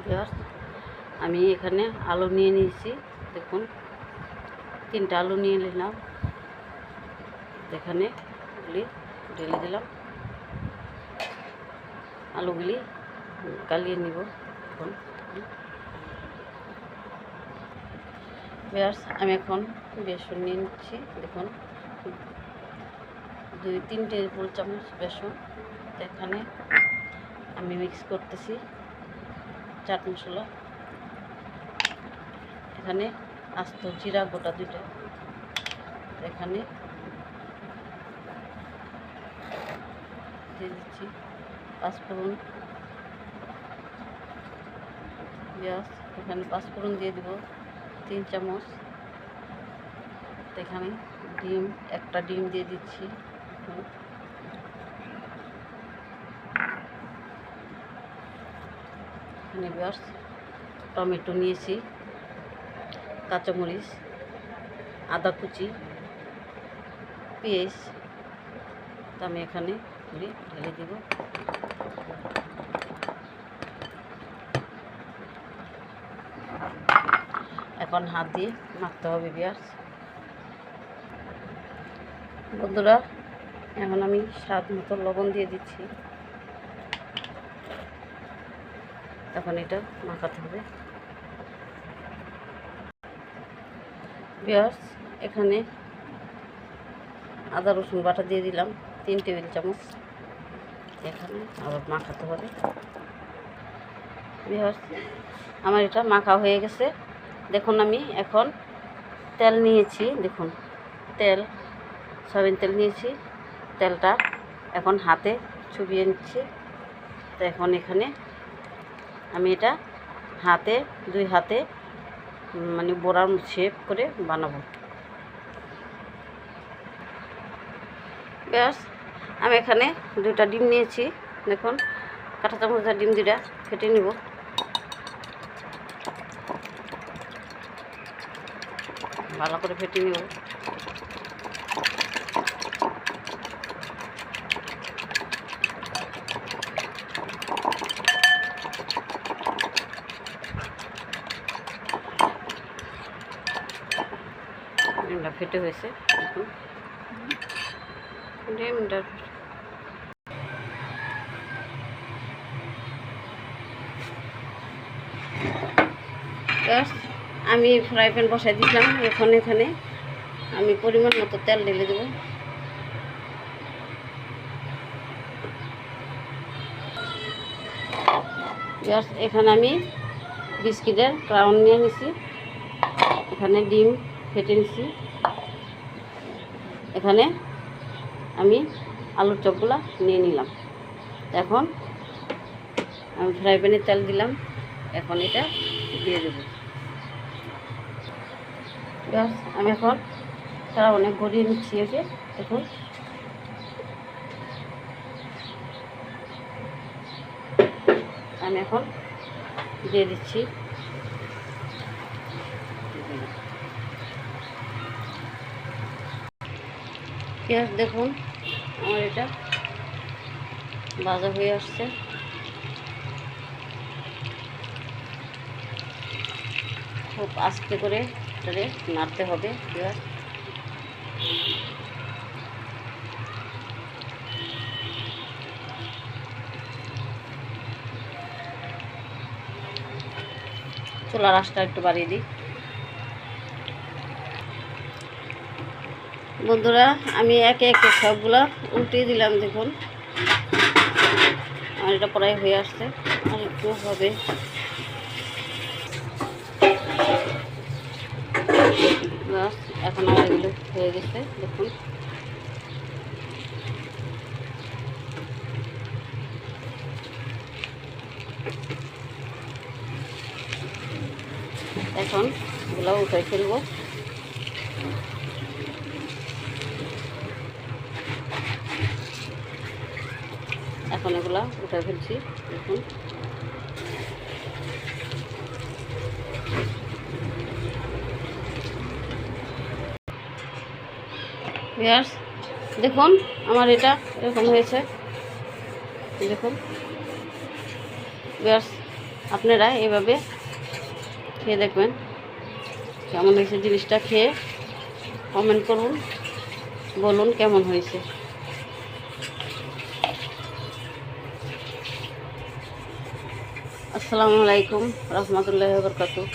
Viewers আমি এখানে আলু নিয়ে নিয়েছি, দেখুন 3টা আলু নিয়ে নিলাম, এখানে ঢেলে দিলাম। আলুগুলি গালিয়ে নিব। এখন ভিউয়ার্স আমি এখন বেসন নিয়ে নিচ্ছি, দেখুন 2-3 টেবিল চামচ বেসন। এখানে আমি মিক্স করতেছি চাট মশলা, এখানে আস্ত জিরা গোটা 2টা, এখানে দিয়ে দিচ্ছি পাঁচফোড়ন। পেঁয়াজ এখানে পাঁচফোড়ন দিয়ে দিব 3 চামচ। এখানে একটা ডিম দিয়ে দিচ্ছি। এখানে পেঁয়াজ টমেটো নিয়েছি, কাঁচামরিচ, আদা কুচি, পেঁয়াজ আমি এখানে ঢেলে দেব। এখন হাত দিয়ে মাখতে হবে পেঁয়াজ। বন্ধুরা এখন আমি স্বাদ মতো লবণ দিয়ে দিচ্ছি, এখন এটা মাখাতে হবে। পেঁয়াজ এখানে আদা রসুন বাটা দিয়ে দিলাম 3 টেবিল চামচ, এখানে আবার মাখাতে হবে। পেঁয়াজ আমার এটা মাখা হয়ে গেছে। দেখুন আমি এখন তেল নিয়েছি, দেখুন সয়াবিন তেল নিয়েছি। তেলটা এখন হাতে চুবিয়ে নিচ্ছি। তো এখন এখানে আমি এটা দুই হাতে মানে বড়ার শেপ করে বানাবো। ব্যাস আমি এখানে 2টা ডিম নিয়েছি, দেখুন কাঁটা চামচ ডিম 2টা ফেটে নিব। ভালো করে ফেটে নিব। ডিমটা ফেটে হয়েছে, দেখুন ডিমটা আমি ফ্রাই প্যান বসাই দিলাম। এখানে আমি পরিমাণ মতো তেল ঢেলে দেব। এখানে আমি বিস্কিটের ক্রাউন নিয়ে নিছি, এখানে ডিম ফেটে নিছি, এখানে আমি আলুর চপগুলা নিয়ে নিলাম। এখন আমি ফ্রাই প্যানে তেল দিলাম, এখন এটা দিয়ে দেব। আমি এখন তারা অনেক গড়িয়ে নিচ্ছি একে, দেখুন আমি এখন দিয়ে দিচ্ছি। পেঁয়াজ দেখুন আমার এটা ভাজা হয়ে আসছে। খুব আস্তে করে নাড়তে হবে পেঁয়াজ। চুলার আঁচটা একটু বাড়িয়ে দিই। বন্ধুরা আমি একে একে সবগুলা উল্টিয়ে দিলাম, দেখুন আর এটা প্রায় হয়ে আসছে, আর একটু হবে। এখন আমার এগুলো হয়ে গেছে, দেখুন এখন এগুলো উঠে ফেলবো। এখন এগুলা উঠে ফেলছি, দেখুন ভিউয়ার্স দেখুন আমার এটা এরকম হয়েছে, দেখুন ভিউয়ার্স আপনারা এভাবে খেয়ে দেখবেন কেমন হয়েছে জিনিসটা। খেয়ে কমেন্ট করুন, বলুন কেমন হয়েছে। আসসালামু আলাইকুম রহমতুল্লাহি ওয়া বারাকাতুহু।